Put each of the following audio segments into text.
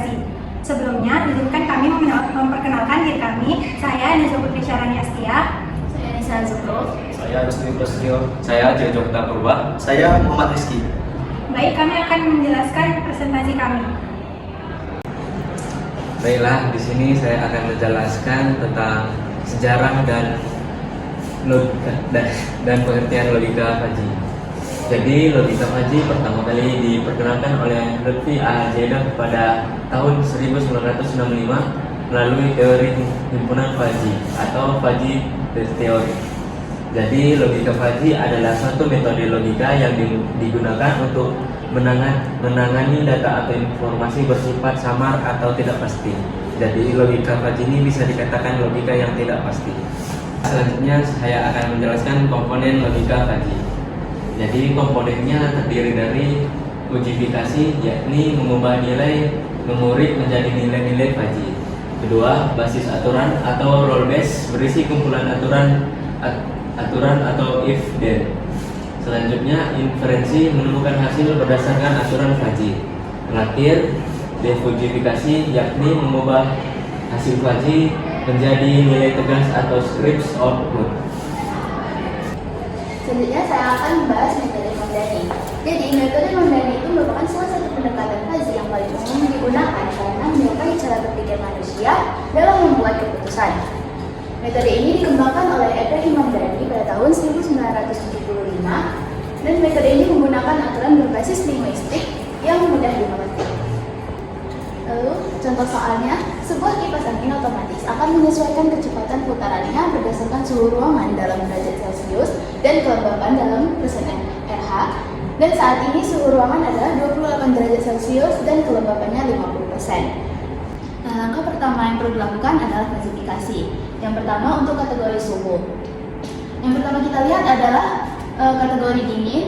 presentasi. Sebelumnya, izinkan kami memperkenalkan diri kami. Saya Nisa Putri Syarani Astia. Saya Nisa Zukro. Saya Rusli Prasetyo. Saya Jojo Purba. Saya Muhammad Rizky. Baik, kami akan menjelaskan presentasi kami. Baiklah, di sini saya akan menjelaskan tentang sejarah dan pengertian logika Fajri. Jadi, logika Fajri pertama kali diperkenalkan oleh Lutfi Al-Jaida pada tahun 1965 melalui teori himpunan Fajri atau Fajri Theory. Jadi, logika Fajri adalah suatu metode logika yang digunakan untuk menangani data atau informasi bersifat samar atau tidak pasti. Jadi, logika Fajri ini bisa dikatakan logika yang tidak pasti. Selanjutnya, saya akan menjelaskan komponen logika Fajri. Jadi, komponennya terdiri dari ujifikasi, yakni mengubah nilai memorik menjadi nilai-nilai Fajri. Kedua, basis aturan atau rule base berisi kumpulan aturan atau if then. Selanjutnya, inferensi menemukan hasil berdasarkan aturan Fajri. Terakhir, defujifikasi, yakni mengubah hasil Fajri menjadi nilai tegas atau scripts output. Selanjutnya saya akan membahas metode Mondani. Jadi metode Mondani itu merupakan salah satu pendekatan Fajri yang paling umum digunakan karena menyukai cara berpikir manusia dalam membuat keputusan. Metode ini dikembangkan oleh Ibrahim Mondani pada tahun 1975 dan metode ini menggunakan aturan berbasis linguistik yang mudah dimengerti. Lalu, contoh soalnya, sebuah kipas angin otomatis akan menyesuaikan kecepatan putarannya berdasarkan suhu ruangan dalam derajat Celcius dan kelembapan dalam persen RH. Dan saat ini suhu ruangan adalah 28 derajat Celcius dan kelembapannya 50%. Nah, langkah pertama yang perlu dilakukan adalah klasifikasi. Yang pertama untuk kategori suhu. Yang pertama kita lihat adalah kategori dingin,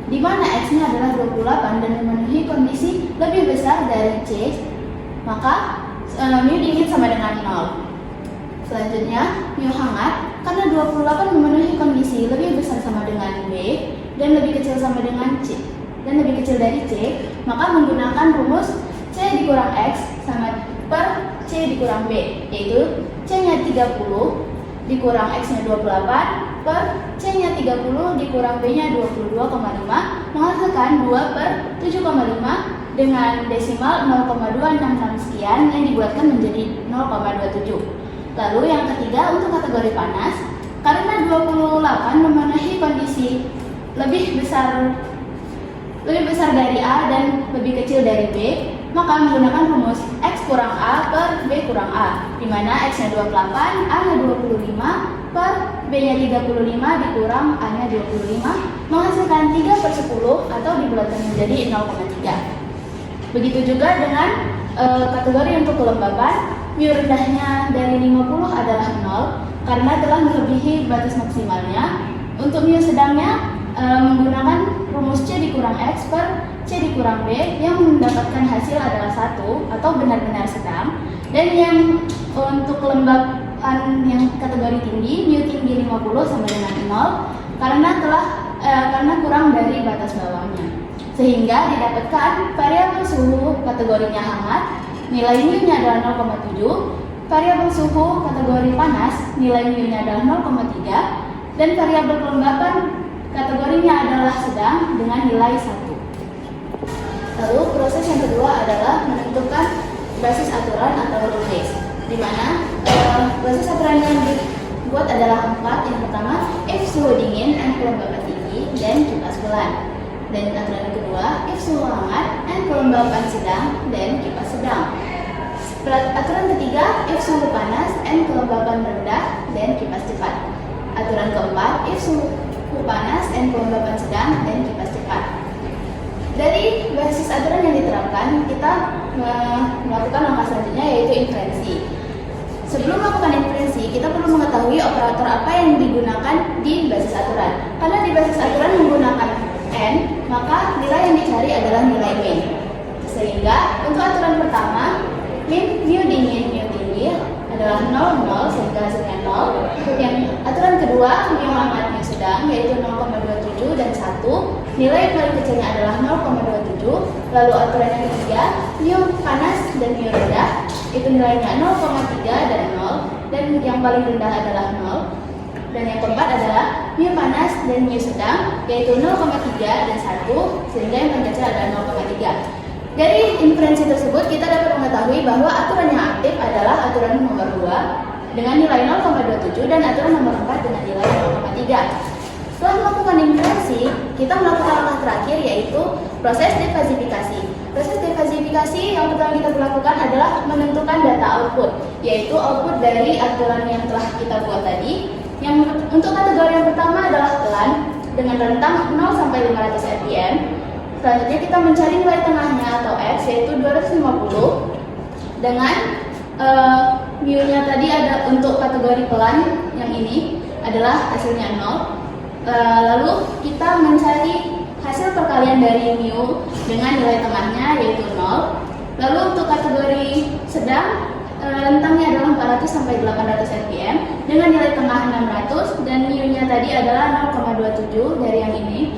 di mana X-nya adalah 28 dan memenuhi kondisi lebih besar dari C, maka mu dingin sama dengan 0. Selanjutnya, mu hangat, karena 28 memenuhi kondisi lebih besar sama dengan B dan lebih kecil sama dengan C dan lebih kecil dari C, maka menggunakan rumus C dikurang X sama per C dikurang B, yaitu C-nya 30 dikurang X-nya 28 per C-nya 30 dikurang B-nya 22,5 menghasilkan 2 per 7,5 dengan desimal 0,266 sekian yang dibulatkan menjadi 0,27. Lalu yang ketiga untuk kategori panas, karena 28 memenuhi kondisi lebih besar dari A dan lebih kecil dari B, maka menggunakan rumus X kurang A per B kurang A, di mana X-nya 28, A-nya 25 per B-nya 35 dikurang A-nya 25 menghasilkan 3 per 10 atau dibulatkan menjadi 0,3. Begitu juga dengan kategori untuk kelembapan, mu rendahnya dari 50 adalah 0 karena telah melebihi batas maksimalnya. Untuk mu sedangnya menggunakan rumus C dikurang X per C dikurang B yang mendapatkan hasil adalah 1 atau benar-benar sedang. Dan yang untuk kelembapan yang kategori tinggi, mu tinggi 50 sama dengan 0 karena kurang dari batas bawahnya. Sehingga didapatkan variabel suhu kategorinya hangat, nilai mu-nya adalah 0,7, variabel suhu kategori panas, nilai mu-nya adalah 0,3, dan variabel kelembapan kategorinya adalah sedang dengan nilai 1. Lalu proses yang kedua adalah menentukan basis aturan atau rule base, di mana basis aturan yang dibuat adalah 4. Yang pertama, if suhu dingin and kelembapan tinggi, dan kipas bulan. Dan aturan kedua, if suhu hangat and kelembapan sedang, dan kipas sedang. Aturan ketiga, if suhu panas and kelembapan rendah, dan kipas cepat. Aturan keempat, if suhu panas and kelembapan sedang, dan kipas cepat. Dari basis aturan yang diterapkan, kita melakukan langkah selanjutnya yaitu inferensi. Sebelum melakukan inferensi, kita perlu mengetahui operator apa yang digunakan di basis aturan. Karena di basis aturan menggunakan N, maka nilai yang dicari adalah nilai min. Sehingga untuk aturan pertama, mu dingin, mu tinggi adalah 0, sehingga hasilnya 0. Yang aturan kedua, mu hangat, mu sedang, yaitu 0,27 dan 1. nilai paling kecilnya adalah 0,27. Lalu aturan yang ketiga, mu panas dan mu rendah, itu nilainya 0,3 dan 0, dan yang paling rendah adalah 0. Dan yang keempat adalah mu panas dan mu sedang, yaitu 0,3 dan 1, sehingga yang paling kecil adalah 0,3. Dari inferensi tersebut kita dapat mengetahui bahwa aturan yang aktif adalah aturan nomor 2 dengan nilai 0,27 dan aturan nomor 4 dengan nilai 0,3. Setelah melakukan inferensi, kita melakukan langkah terakhir yaitu proses defasifikasi. Proses defasifikasi yang pertama kita lakukan adalah menentukan data output, yaitu output dari aturan yang telah kita buat tadi. Yang untuk kategori yang pertama adalah pelan dengan rentang 0 sampai 500 rpm. Selanjutnya kita mencari nilai tengahnya atau X, yaitu 250 dengan mu-nya tadi ada untuk kategori pelan yang ini adalah hasilnya 0. Lalu kita mencari hasil perkalian dari mu dengan nilai tengahnya yaitu 0. Lalu untuk kategori sedang rentangnya adalah 400 sampai 800 rpm dengan nilai tengah 600 dan mu-nya tadi adalah 0,27 dari yang ini,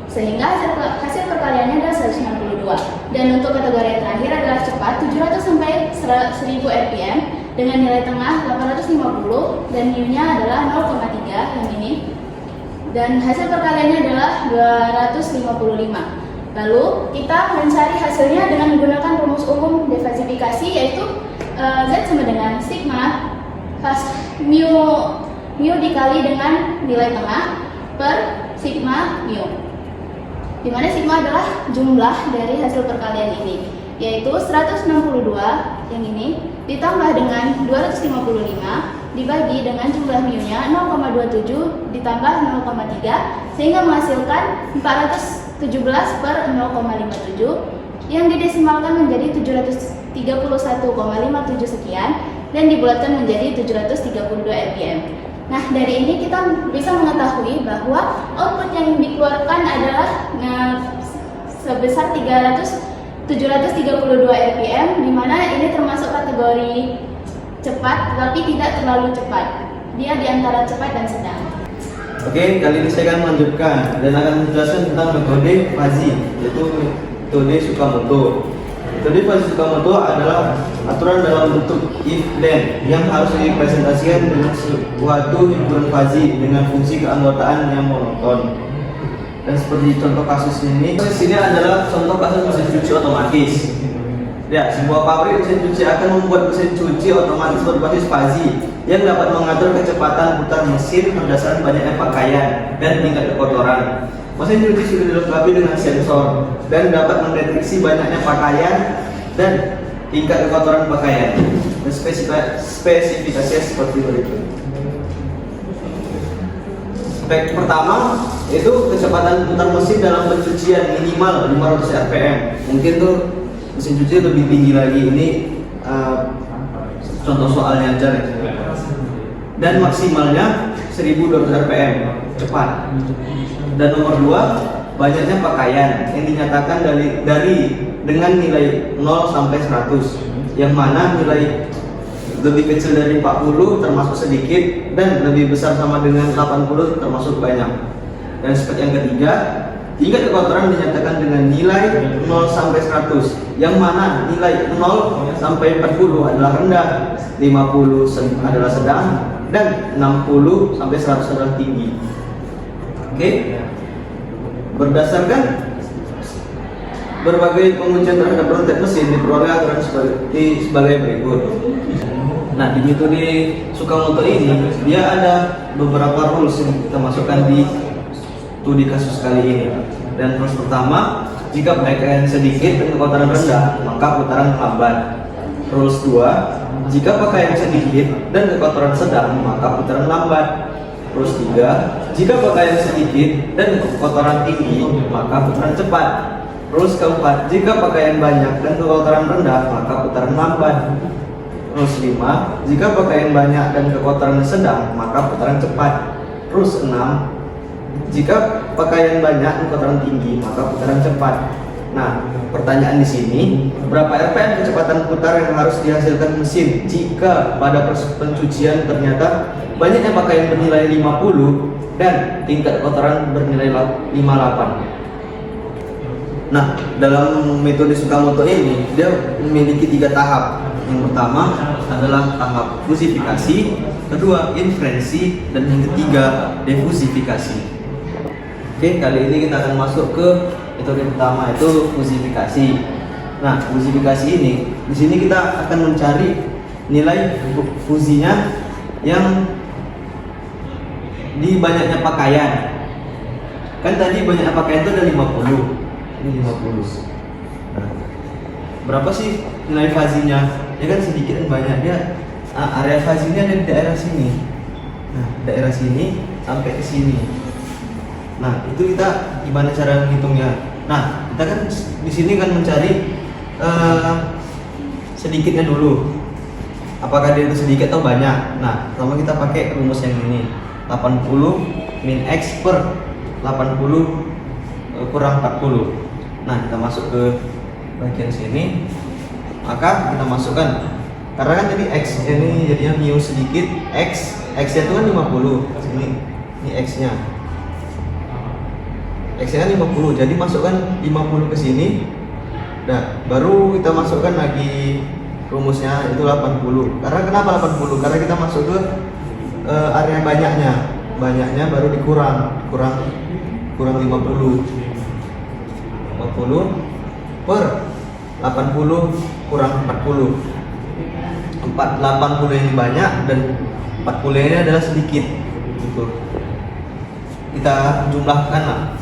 sehingga hasil perkaliannya adalah 162. Dan untuk kategori yang terakhir adalah cepat 700 sampai 1000 rpm dengan nilai tengah 850 dan mu-nya adalah 0,3 yang ini, dan hasil perkaliannya adalah 255. Lalu kita mencari hasilnya dengan menggunakan rumus umum defasifikasi, yaitu Z sama dengan sigma mu dikali dengan nilai tengah per sigma mu, di mana sigma adalah jumlah dari hasil perkalian ini, yaitu 162 yang ini ditambah dengan 255 dibagi dengan jumlah mu-nya 0,27 ditambah 0,3 sehingga menghasilkan 417 per 0,57 yang didesimalkan menjadi 731,57 sekian dan dibulatkan menjadi 732 rpm. Nah, dari ini kita bisa mengetahui bahwa output yang dikeluarkan adalah sebesar 732 rpm, di mana ini termasuk kategori cepat tetapi tidak terlalu cepat. Dia di antara cepat dan sedang. Oke, kali ini saya akan melanjutkan dan akan menjelaskan tentang metode fuzzy, yaitu metode Tsukamoto. Metode fuzzy Tsukamoto adalah aturan dalam bentuk if then yang harus dipresentasikan dengan suatu himpunan fuzzy dengan fungsi keanggotaan yang monoton. Dan seperti contoh kasus ini adalah contoh kasus mesin cuci otomatis. Ya, sebuah pabrik mesin cuci akan membuat mesin cuci otomatis berbasis fuzzy yang dapat mengatur kecepatan putar mesin berdasarkan banyaknya pakaian dan tingkat kekotoran. Mesin cuci sudah dilengkapi dengan sensor dan dapat mendeteksi banyaknya pakaian dan tingkat kekotoran pakaian. Dan spesifikasinya seperti berikut. Spek pertama itu kecepatan putar mesin dalam pencucian minimal 500 rpm. Mungkin tuh mesin cuci lebih tinggi lagi. Ini contoh soalnya aja ya. Dan maksimalnya 1200 rpm cepat. Dan nomor 2, banyaknya pakaian yang dinyatakan dari dengan nilai 0 sampai 100, yang mana nilai lebih kecil dari 40 termasuk sedikit dan lebih besar sama dengan 80 termasuk banyak. Dan spek yang ketiga, tingkat kekotoran dinyatakan dengan nilai 0 sampai 100, yang mana nilai 0 sampai 40 adalah rendah, 50 adalah sedang, dan 60 sampai 100 adalah tinggi. Oke. Berdasarkan berbagai pengujian terhadap prototipe mesin diperoleh aturan sebagai berikut. Nah, di metode Tsukamoto ini dia ada beberapa rules yang kita masukkan di studi kasus kali ini. Dan rules pertama, jika pakaian sedikit dan kekotoran rendah, maka putaran lambat. Rules 2, jika pakaian sedikit dan kekotoran sedang, maka putaran lambat. Rules 3, jika pakaian sedikit dan kekotoran tinggi, maka putaran cepat. Rules keempat, jika pakaian banyak dan kekotoran rendah, maka putaran lambat. Rules 5, jika pakaian banyak dan kekotoran sedang, maka putaran cepat. Rules 6, jika pakaian banyak dan kekotoran tinggi, maka putaran cepat. Nah, pertanyaan di sini, berapa RPM kecepatan putar yang harus dihasilkan mesin jika pada proses pencucian ternyata banyaknya pakaian bernilai 50 dan tingkat kotoran bernilai 58? Nah, dalam metode Tsukamoto ini dia memiliki 3 tahap. Yang pertama adalah tahap fusifikasi, kedua inferensi, dan yang ketiga defusifikasi. Oke, kali ini kita akan masuk ke metode pertama, itu fusifikasi. Nah, fusifikasi ini di sini kita akan mencari nilai fusinya yang di banyaknya pakaian. Kan tadi banyaknya pakaian itu ada 50. Ini 50. Nah, berapa sih nilai fazinya? Ya kan sedikit dan banyak. Dia area fazinya ada di daerah sini. Nah, daerah sini sampai ke sini. Nah, itu kita gimana cara menghitungnya? Nah, kita kan di sini kan mencari sedikitnya dulu. Apakah dia itu sedikit atau banyak? Nah, pertama kita pakai rumus yang ini. 80 min X per 80 kurang 40. Nah, kita masuk ke bagian sini, maka kita masukkan, karena kan tadi X ini jadinya mu sedikit, X nya itu kan 50. Ini X nya kan 50, jadi masukkan 50 ke sini. Nah, baru kita masukkan lagi rumusnya, itu 80. Karena kenapa 80? Karena kita masuk ke area banyaknya baru kurang 50 per 80 kurang 40. 80 ini banyak dan 40 ini adalah sedikit gitu. Kita jumlahkan lah.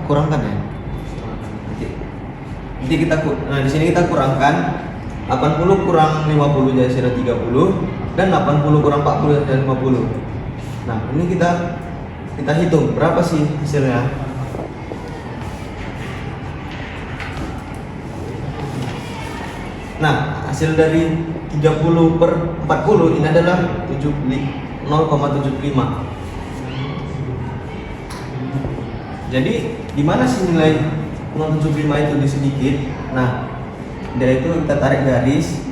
Kurangkan ya. Nanti kita di sini kita kurangkan 80 kurang 50 jadi sudah 30 dan 80 kurang 40 jadi 50. Nah, ini kita hitung berapa sih hasilnya. Nah, hasil dari 30 per 40 ini adalah 0,75. Jadi, di mana sih nilai 0,75 itu di sedikit? Nah, dari itu kita tarik garis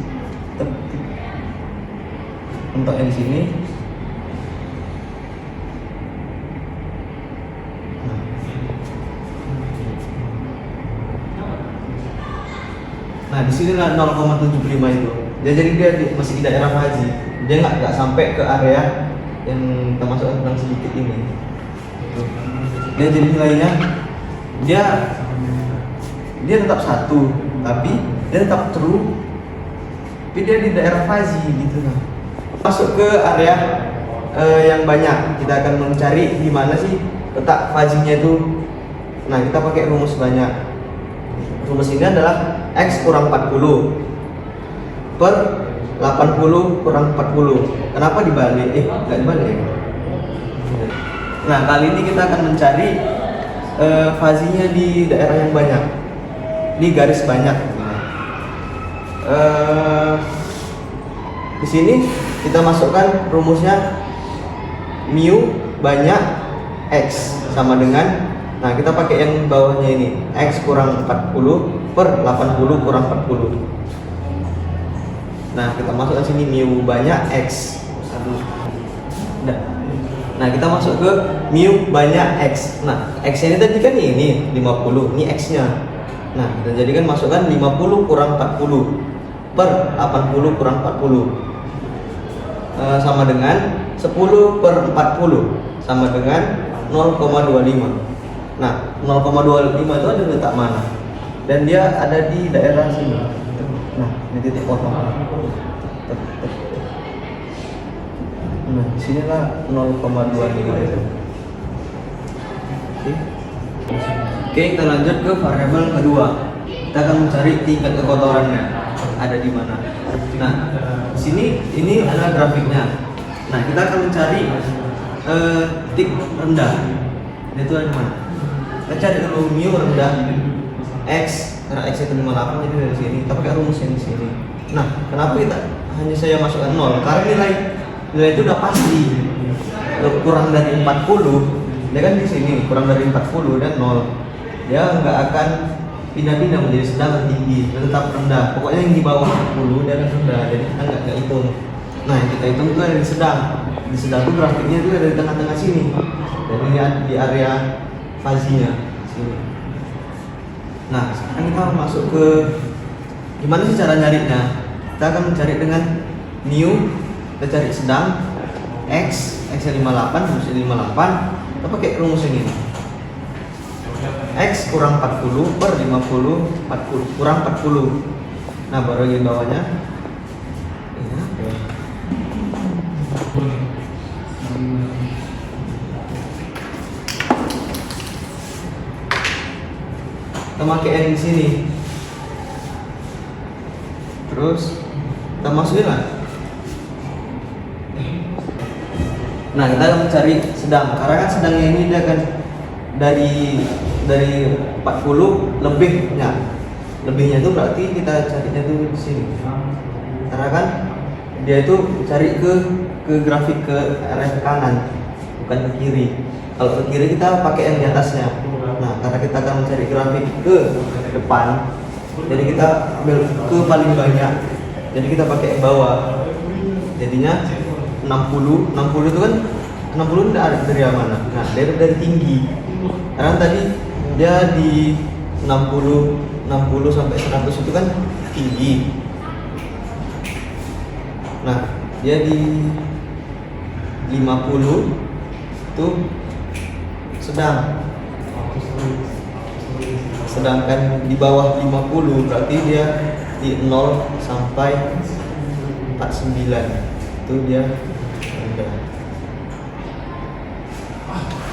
untuk yang sini. Nah, di sini lah 0,75 itu. Jadi dia masih di daerah fazi. Dia nggak sampai ke area yang kita masukkan kurang sedikit ini. Dia jadi nilainya dia tetap 1, tapi dia tetap true, tapi dia di daerah fazi gitu. Nah, masuk ke area yang banyak, kita akan mencari di mana sih letak fazinya itu. Nah, kita pakai rumus banyak. Rumus ini adalah X kurang 40 per 80 kurang 40. Kenapa dibalik? Nggak dibalik. Nah, kali ini kita akan mencari fazinya di daerah yang banyak, di garis banyak. Di sini kita masukkan rumusnya mu banyak X sama dengan, nah kita pakai yang bawahnya ini, X kurang 40 per 80 kurang 40. Nah, kita masukkan sini mu banyak X. Nah, kita masuk ke mu banyak X. Nah, X ini tadi kan ini 50, ini X nya. Nah, kita jadikan masukkan 50 kurang 40 per 80 kurang 40 sama dengan 10 per 40 sama dengan 0,25. Nah, 0,25 itu ada letak mana? Dan dia ada di daerah sini. Nah, ini titik potong. Nah, disinilah 0,25 itu. Oke, kita lanjut ke variabel kedua. Kita akan mencari tingkat kekotorannya ada di mana. Nah, di sini ini adalah grafiknya. Nah, kita akan mencari titik rendah. Itu ada mana? Kita cari dulu mu rendah X, karena X itu 58, jadi dari sini kita pakai rumus yang di sini. Nah, kenapa kita hanya saya masukkan 0? Karena nilai itu udah pasti. Kurang dari 40, dia kan di sini kurang dari 40 dan 0. Dia nggak akan pindah-pindah menjadi sedang dan tinggi, dia tetap rendah. Pokoknya yang di bawah 40 dia akan rendah, jadi kita nggak hitung. Nah, yang kita hitung itu ada di sedang. Di sedang itu grafiknya itu ada di tengah-tengah sini. Dan ini di area fazinya sini. Nah, sekarang kita masuk ke gimana sih cara nyarinya. Kita akan mencari dengan mu, kita cari sedang, x nya 58, rumusnya 58. Kita pakai rumus ini, x kurang 40 per 50 kurang 40. Nah, baru di bawahnya ini apa ya? Kita pakai n di sini. Terus kita masukin lah. Nah, kita akan mencari sedang. Karena kan sedangnya ini dia akan dari 40 lebihnya. Lebihnya itu berarti kita carinya tuh di sini. Karena kan dia itu cari ke grafik ke arah ke kanan, bukan ke kiri. Kalau ke kiri kita pakai yang di atasnya. Nah, karena kita akan mencari grafik ke depan, jadi kita ambil ke paling banyak. Jadi kita pakai yang bawah. Jadinya 60 itu kan 60 dari mana? Nah, dari tinggi. Karena tadi dia di 60 sampai 100 itu kan tinggi. Nah, dia di 50 itu sedang. Sedangkan di bawah 50 berarti dia di 0 sampai 49 itu dia rendah.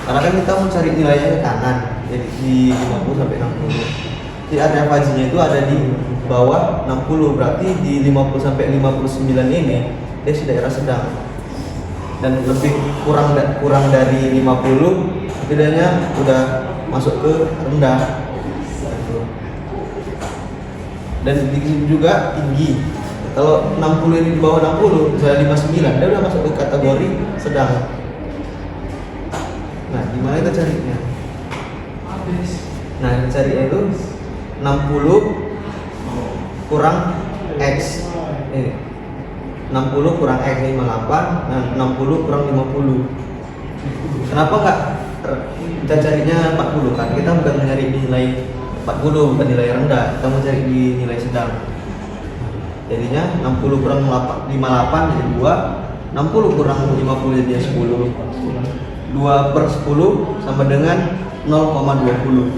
Karena kan kita mencari nilainya ke kanan, jadi di 50 sampai 60. Jadi area fajinya itu ada di bawah 60, berarti di 50 sampai 59 ini dia di daerah sedang. Dan lebih kurang dari 50 itu dia udah masuk ke rendah. Dan di sini juga tinggi. Kalau 60 ini di bawah 60, misalnya 59, dia udah masuk ke kategori sedang. Nah, gimana kita carinya? Nah, carinya itu 60 kurang x. Ini 60 kurang x 58, nah 60 kurang 50. Kenapa enggak kita carinya 40 kan? Kita bukan mencari nilai 40, bukan nilai rendah, kita mencari di nilai sedang. Jadinya 60 kurang 58 jadi 2, 60 kurang 50 jadi 10. 2 per 10 sama dengan 0,20.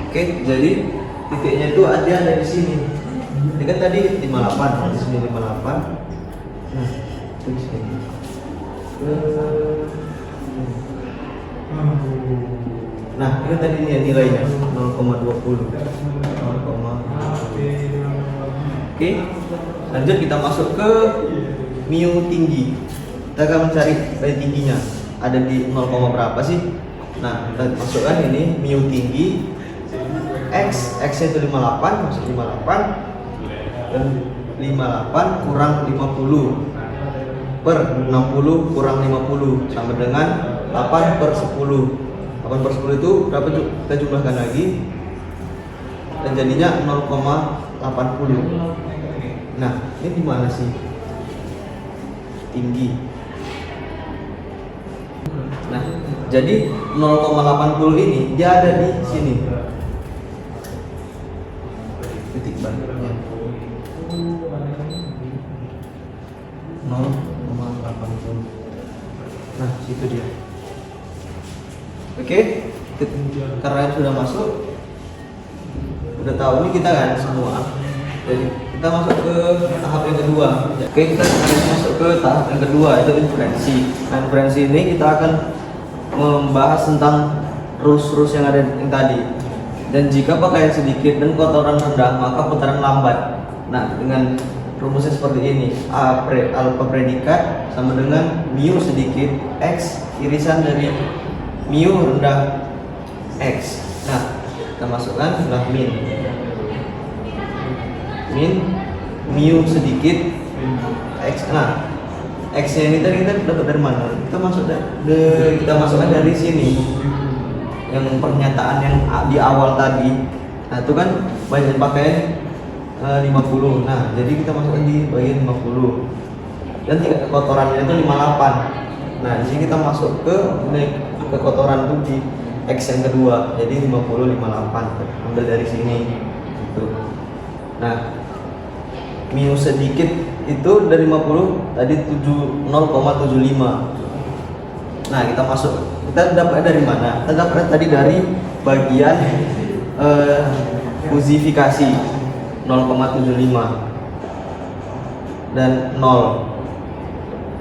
Oke, jadi titiknya itu ada di sini. Ini kan tadi 58, di sini 58. Nah, itu di sini. Nah, ini tadi nilainya 0,20. Oke, lanjut kita masuk ke mu tinggi. Kita akan mencari nilai tingginya. Ada di 0, berapa sih? Nah, kita masukkan ini mu tinggi. X itu 58, masuk 58. Dan 58 kurang 50 per 60 kurang 50 sama dengan 8 per 10. 8 per 10 itu berapa? Kita jumlahkan lagi dan jadinya 0,80. Nah, ini di mana sih tinggi? Nah, jadi 0,80 ini dia ada di sini. Titik baliknya 0,80. Nah, situ dia. Oke, karena sudah masuk, udah tahu ini kita kan semua. Jadi kita masuk ke tahap yang kedua. Oke, kita masuk ke tahap yang kedua, itu inferensi. Nah, inferensi ini kita akan membahas tentang rules yang ada yang tadi. Dan jika pakaian sedikit dan kotoran rendah, maka putaran lambat. Nah, dengan rumusnya seperti ini: alfa predikat sama dengan mu sedikit x irisan dari mu rendah x. Nah, kita masukkan adalah min mu sedikit x. Nah, x nya ini tadi kita dapat dari mana? Kita masukkan dari sini, yang pernyataan yang di awal tadi. Nah, itu kan bagian pakaian 50. Nah, jadi kita masukkan di bagian 50. Dan tingkat kekotorannya itu 58. Nah, di sini kita masuk ke kotoran itu di X yang kedua, jadi 50, 58 ambil dari sini gitu. Nah, mu sedikit itu dari 50 tadi 0,75. Nah, kita dapat dari mana? Kita dapat tadi dari bagian fusifikasi 0,75 dan 0.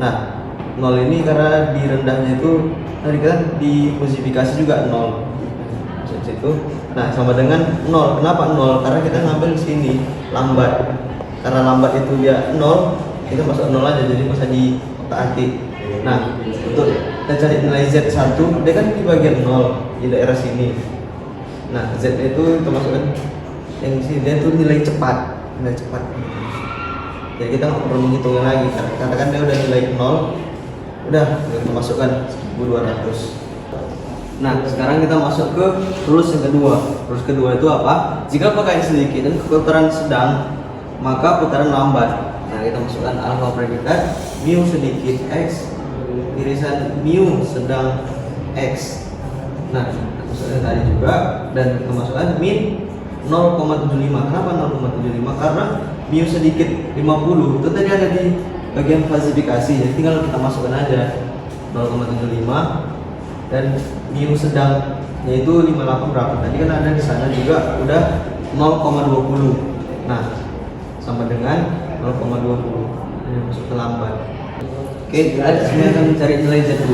Nah, 0 ini karena di rendahnya itu tadi kan di fusifikasi juga 0 situ. Nah, sama dengan 0. Kenapa 0? Karena kita ngambil di sini lambat. Karena lambat itu dia 0, kita masuk 0 aja, jadi masa di otak-atik. Nah, untuk kita cari nilai Z1, dia kan di bagian 0 di daerah sini. Nah, Z itu kita masukkan yang di sini, dia itu nilai cepat. Jadi kita nggak perlu menghitungnya lagi, katakan dia udah nilai 0, udah kita masukkan 1200. Nah, sekarang kita masuk ke rules yang kedua. Rules kedua itu apa? Jika pakaian sedikit dan putaran sedang, maka putaran lambat. Nah, kita masukkan alfa predikat mu sedikit X irisan mu sedang X. Nah, masukkan tadi juga, dan kita masukkan min 0,75. Kenapa 0,75? Karena mu sedikit 50 itu tadi ada di bagian klasifikasi, jadi tinggal kita masukkan aja 0,75, dan mu sedang yaitu 58 berapa? Tadi kan ada di sana juga udah 0,20. Nah, sama dengan 0,20. Ini masuk ke lambat. Oke, kita sini akan mencari nilai Z2.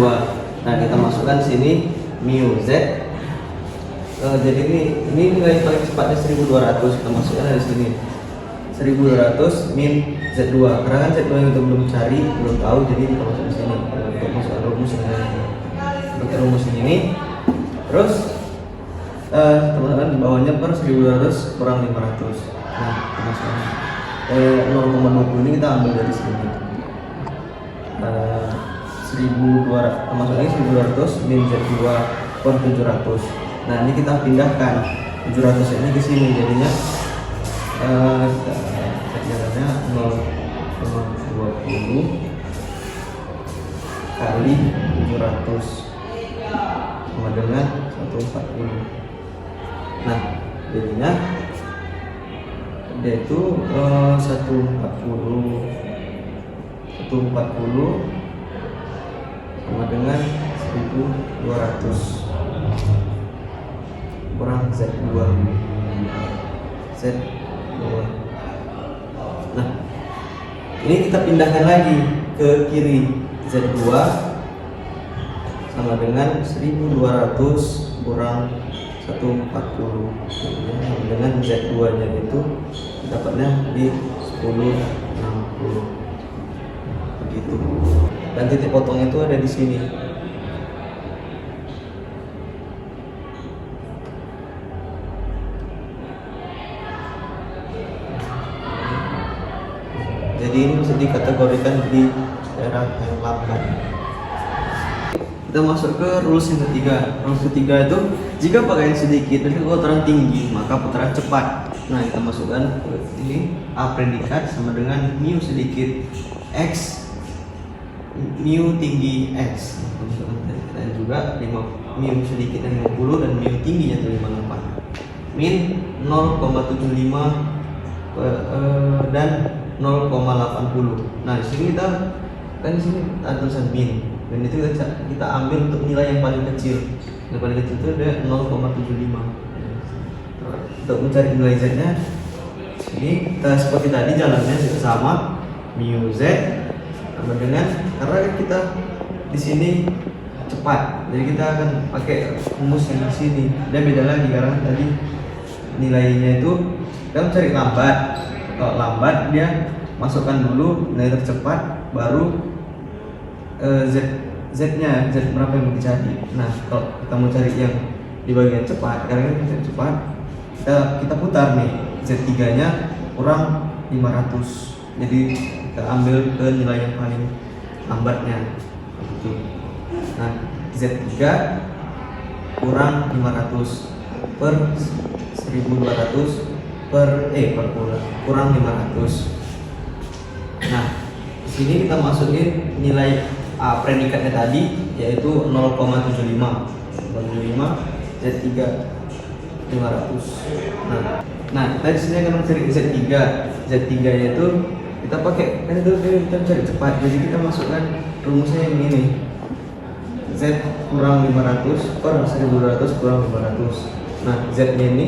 Nah, kita masukkan sini mu Z. Jadi ini nilai paling cepatnya 1200. Kita masukkan dari sini 1200 min Z2. Karena kan Z2 yang kita belum cari, belum tahu, jadi kita masuk di sini untuk masukkan rumus pakai rumus ini. Terus teman-teman di bawahnya per 1200 kurang 500. Nah, kita masukkan 0,20 ini kita ambil dari sini. 1200 termasuk lagi 1200 min Z2 per 700. Nah, ini kita pindahkan 700 ini ke sini, jadinya jalannya 0,20 kali 700 sama dengan 140. Nah, jadinya dia itu 140 sama dengan 1200 kurang Z2. Nah, ini kita pindahkan lagi ke kiri. Z2 sama dengan 1200 kurang 140 dengan Z2 nya itu dapatnya di 1060 begitu. Dan titik potong itu ada di sini. Jadi ini bisa dikategorikan di daerah yang lambat. Kita masuk ke rules yang ketiga. Rules ketiga itu jika pakaian sedikit dan kekotoran tinggi maka putaran cepat. Nah, kita masukkan ini A predikat sama dengan mu sedikit X mu tinggi X. Dan juga mu sedikit yang 50 dan mu tingginya 58. Min 0,75 dan 0,80. Nah, di sini kita kan di sini ada tulisan min. Dan itu kita ambil untuk nilai yang paling kecil. Yang paling kecil itu ada 0,75. Untuk mencari nilai Z-nya, ini seperti tadi jalannya sama mu Z sama dengan, karena kita di sini cepat, jadi kita akan pakai rumus yang di sini. Dia beda lagi karena tadi nilainya itu kita mencari lambat. Kalau lambat dia masukkan dulu nilai tercepat, baru Z-nya, Z berapa yang mau dicari. Nah, kalau kita mau cari yang di bagian cepat, karena kita cepat, kita putar nih, Z3 nya kurang 500. Jadi kita ambil ke nilai yang paling lambatnya begitu. Nah, Z3 kurang 500 per 1200 kurang 500. Nah, di sini kita masukin nilai A predikatnya tadi yaitu 0,75 Z3 500. Nah tadi sini akan mencari Z3. Z3 nya itu kita pakai, kan itu kita cari cepat, jadi kita masukkan rumusnya yang ini. Z kurang 500 per 1200 kurang 500. Nah Z nya ini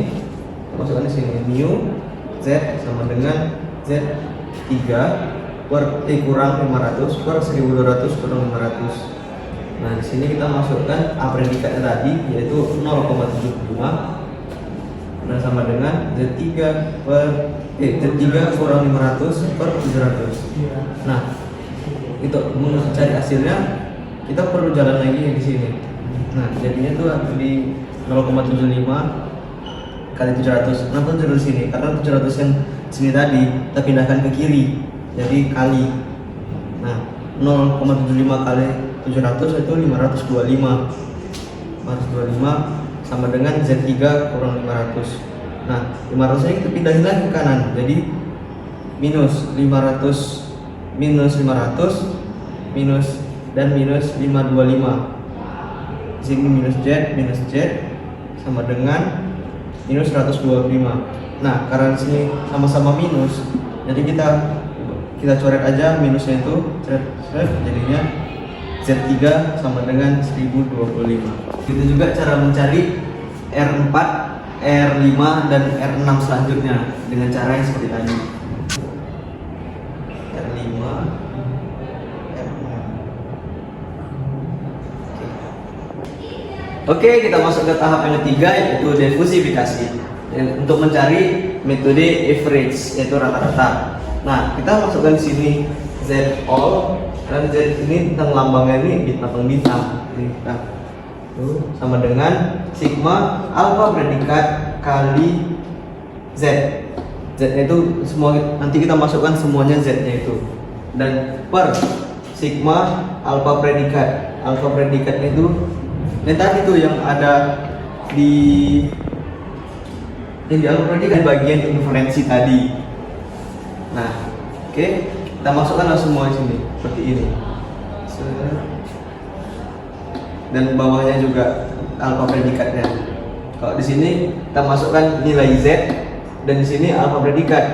masukkan di sini, mu Z sama dengan Z3 kurang 500 per 1200 kurang 500. Nah di sini kita masukkan A predikatnya tadi, yaitu 0,75. Nah sama dengan Z3 kurang 500 per 700. Nah itu mencari hasilnya kita perlu jalan lagi di sini. Nah jadinya tuh di 0,75 kali 700. Kenapa 700 sini? Karena 700 yang sini tadi kita pindahkan ke kiri, jadi kali. Nah 0,75 kali 700 itu 525 sama dengan Z3 kurang 500. Nah 500 ini kita pindahin lagi ke kanan, jadi minus 500 minus 500 minus dan minus 525. Sini minus Z sama dengan minus 125. Nah karena sini sama-sama minus, jadi kita coret aja minusnya itu, jadinya Z3 sama dengan 1025. Itu juga cara mencari R4, R5 dan R6 selanjutnya dengan cara yang seperti tadi. R5, R6. Oke, kita masuk ke tahap yang ketiga, yaitu difusifikasi. Untuk mencari metode average, yaitu rata-rata. Nah, kita masukkan di sini Z all, dan Z ini tentang lambangnya ini bintang-bintang. Nah, sama dengan sigma alfa predikat kali Z. Z itu semua, nanti kita masukkan semuanya Z-nya itu. Dan per sigma alfa predikat. Alfa predikatnya itu ini tadi tuh yang ada di alfa predikat bagian inferensi tadi. Nah, oke, kita masukkan semua di sini seperti ini. Dan bawahnya juga alfa predikatnya. Kalau di sini kita masukkan nilai Z, dan di sini alfa predikat.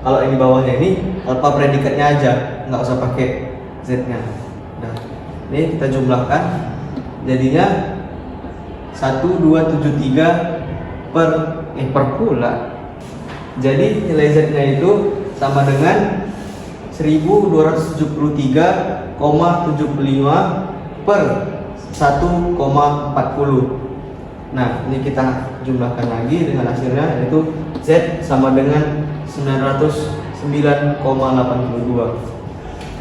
Kalau yang di bawahnya ini alfa predikatnya aja, nggak usah pakai Z-nya. Nah, ini kita jumlahkan, jadinya 1273 per pula. Jadi nilai Z-nya itu sama dengan 1273,75 per 1,40. Nah, ini kita jumlahkan lagi dengan hasilnya, yaitu Z sama dengan 909,82.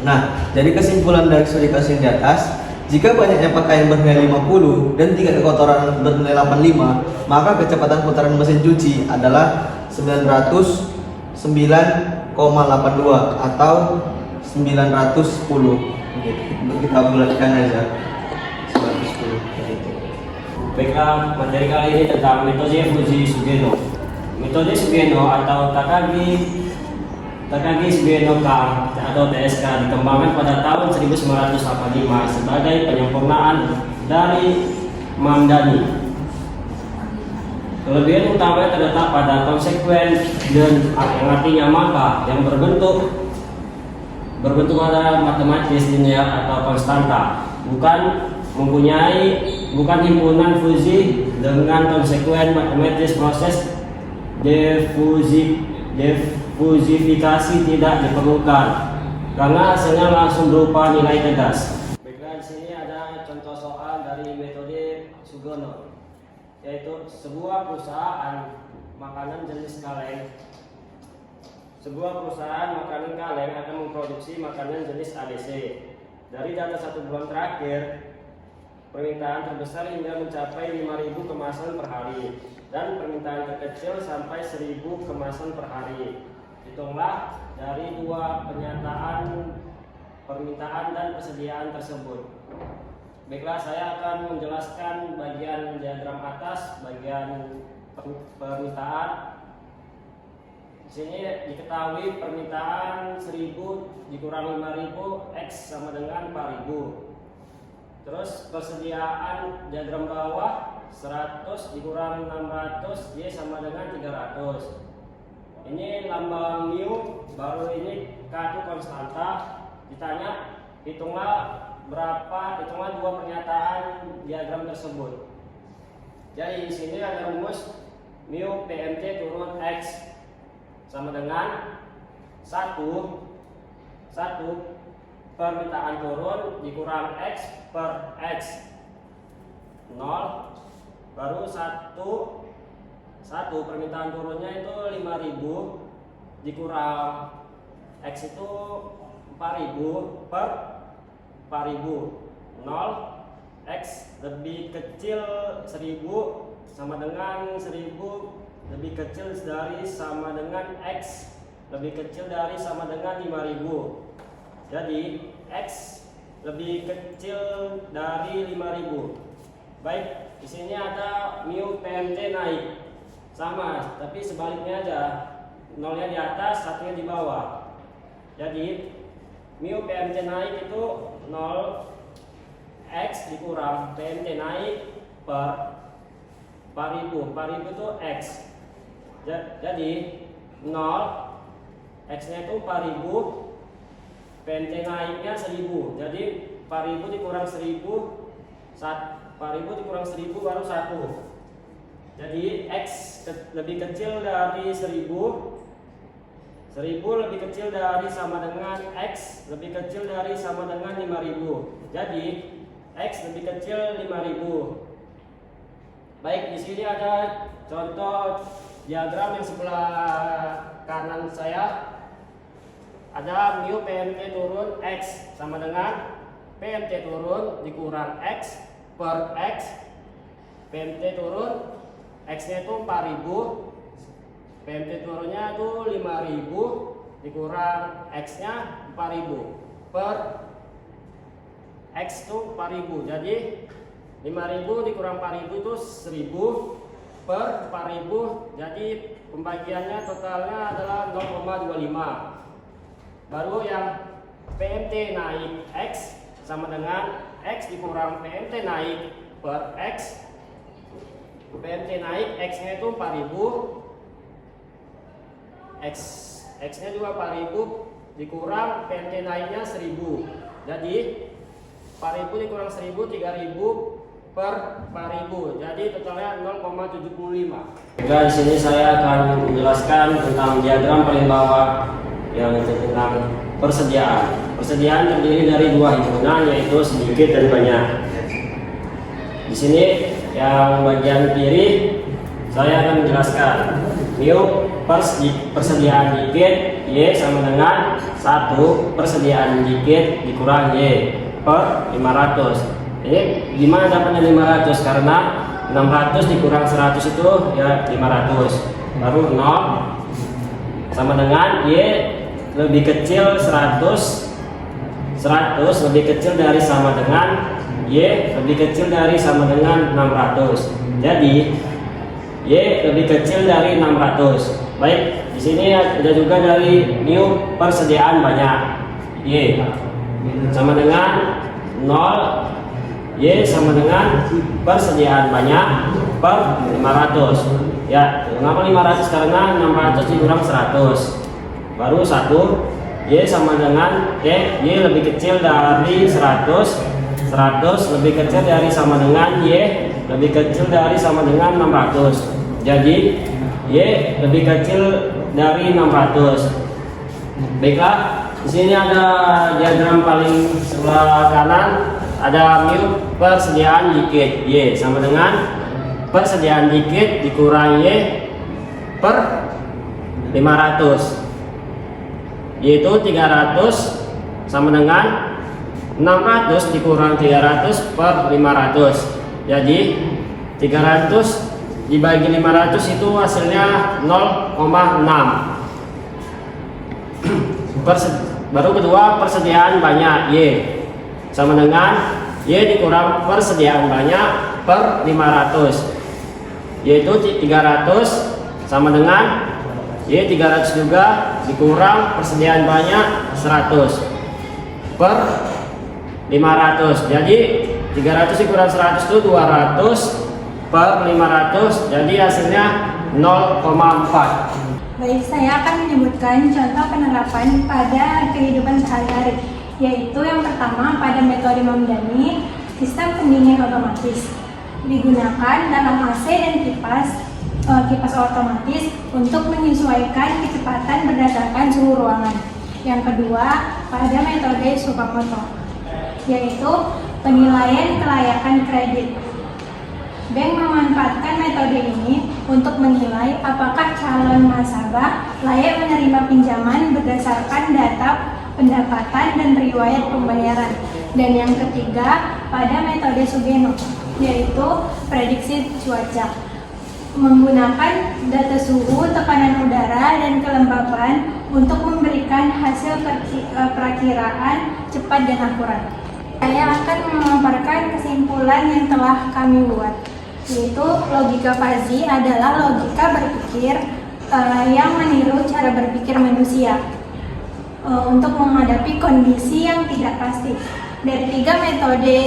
Nah, jadi kesimpulan dari studi kasus di atas, jika banyaknya pakaian bernilai 50 dan tingkat kotoran bernilai 85, maka kecepatan putaran mesin cuci adalah 909,82 atau 910. Kita bulatkan aja 910. Baiklah, materi kali ini tentang metode Fuji Sugeno. Metode Sugeno atau Takagi Sugeno Kang atau TSK dikembangkan pada tahun 1985 sebagai penyempurnaan dari Mamdani. Kelebihan utamanya terletak pada konsekuen dan yang artinya maka yang berbentuk pada matematis linear atau konstanta, bukan himpunan fusi dengan konsekuen matematis. Proses defusifikasi tidak diperlukan karena hasilnya langsung berupa nilai tegas. Baiklah, di sini ada contoh soal dari metode Sugeno, yaitu sebuah perusahaan makanan kaleng akan memproduksi makanan jenis ABC. Dari data 1 bulan terakhir, permintaan terbesar hingga mencapai 5.000 kemasan per hari dan permintaan terkecil sampai 1.000 kemasan per hari. Hitunglah dari dua pernyataan permintaan dan persediaan tersebut. Baiklah, saya akan menjelaskan bagian diagram atas, bagian permintaan. Di sini diketahui permintaan 1.000 dikurang 5.000, X sama dengan 4.000. Terus persediaan diagram bawah 100 dikurang 600 Y sama dengan 300. Ini lambang mu, baru ini K itu konstanta. Ditanya hitunglah dua pernyataan diagram tersebut. Jadi di sini ada rumus mu PMT turun X sama dengan 1 permintaan turun dikurang X per X 0, baru 1 permintaan turunnya itu 5.000 dikurang X itu 4.000 per 4.000 0, X lebih kecil 1.000 sama dengan 1.000 lebih kecil dari sama dengan X lebih kecil dari sama dengan 5.000. Jadi X lebih kecil dari 5.000. Baik, di sini ada mu PMT naik. Sama, tapi sebaliknya aja. Nolnya di atas, satunya di bawah. Jadi mu PMT naik itu 0 X dikurang PMT naik per 4.000. 4.000 itu X. Jadi 0 X-nya itu 4.000, PMT naiknya 1.000. Jadi 4.000 dikurang 1.000, 4.000 dikurang 1.000 baru 1. Jadi X lebih kecil dari 1.000, 1.000 lebih kecil dari sama dengan X lebih kecil dari sama dengan 5.000. Jadi X lebih kecil 5.000. Baik, di sini ada contoh diagram yang sebelah kanan saya. Ada mu PMT turun X sama dengan PMT turun dikurang X per X. PMT turun X-nya itu 4.000, PMT turunnya itu 5.000 dikurang X-nya 4.000 per X itu 4.000. Jadi 5.000 dikurang 4.000 itu 1.000 per 4.000. Jadi pembagiannya totalnya adalah 0,25. Baru yang PMT naik X sama dengan X dikurang PMT naik per X. PMT naik X-nya itu 4.000, X-nya juga 4.000 dikurang PMT naiknya 1.000. Jadi 4.000 dikurang 1.000 3.000 per 4.000. Jadi totalnya 0,75. Juga di sini saya akan menjelaskan tentang diagram paling bawah yang tentang persediaan. Persediaan terdiri dari dua himpunan, yaitu sedikit dan banyak. Di sini yang bagian kiri saya akan menjelaskan mu persediaan dikit Y sama dengan 1 persediaan dikit dikurang Y per 500. Ini gimana dapatnya 500? Karena 600 dikurang 100 itu ya 500. Baru 0 sama dengan Y lebih kecil 100 lebih kecil dari sama dengan Y lebih kecil dari sama dengan 600. Jadi Y lebih kecil dari 600. Baik, di sini ada juga dari mu persediaan banyak Y sama dengan 0, Y sama dengan persediaan banyak per 500. Ya, kenapa 500? Karena 600 dikurang 100 baru 1. Y sama dengan Y lebih kecil dari 100 lebih kecil dari sama dengan Y lebih kecil dari sama dengan 600. Jadi Y lebih kecil dari 600. Baiklah, di sini ada diagram paling sebelah kanan, ada mu persediaan dikit Y sama dengan persediaan dikit dikurang Y per 500, yaitu 300 sama dengan 600 dikurang 300 per 500. Jadi 300 dibagi 500 itu hasilnya 0,6. Baru kedua persediaan banyak Y sama dengan Y dikurang persediaan banyak per 500, yaitu 300 sama dengan Y 300 juga dikurang persediaan banyak 100 per 500. Jadi 300 dikurang 100 itu 200 per 500, jadi hasilnya 0,4. Baik, saya akan menyebutkan contoh penerapan pada kehidupan sehari-hari, yaitu yang pertama pada metode Mamdani, sistem pendingin otomatis digunakan dalam AC dan kipas otomatis untuk menyesuaikan kecepatan berdasarkan suhu ruangan. Yang kedua, pada metode Tsukamoto, yaitu penilaian kelayakan kredit. Bank memanfaatkan metode ini untuk menilai apakah calon nasabah layak menerima pinjaman berdasarkan data pendapatan dan riwayat pembayaran. Dan yang ketiga, pada metode Sugeno, yaitu prediksi cuaca, menggunakan data suhu, tekanan udara, dan kelembapan untuk memberikan hasil perakiraan cepat dan akurat. Saya akan memaparkan kesimpulan yang telah kami buat, yaitu logika Fuzzy adalah logika berpikir yang meniru cara berpikir manusia untuk menghadapi kondisi yang tidak pasti. Dari 3 metode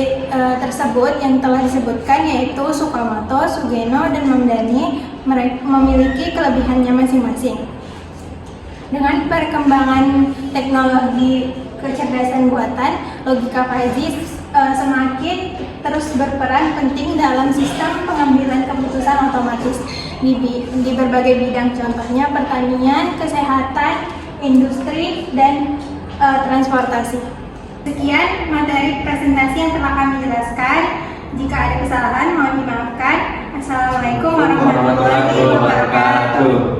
tersebut yang telah disebutkan, yaitu Tsukamoto, Sugeno, dan Mamdani, memiliki kelebihannya masing-masing. Dengan perkembangan teknologi kecerdasan buatan, logika Fuzzy semakin terus berperan penting dalam sistem pengambilan keputusan otomatis di berbagai bidang, contohnya pertanian, kesehatan, industri, dan transportasi. Sekian materi presentasi yang telah kami jelaskan. Jika ada kesalahan mohon dimaafkan. Assalamualaikum warahmatullahi wabarakatuh.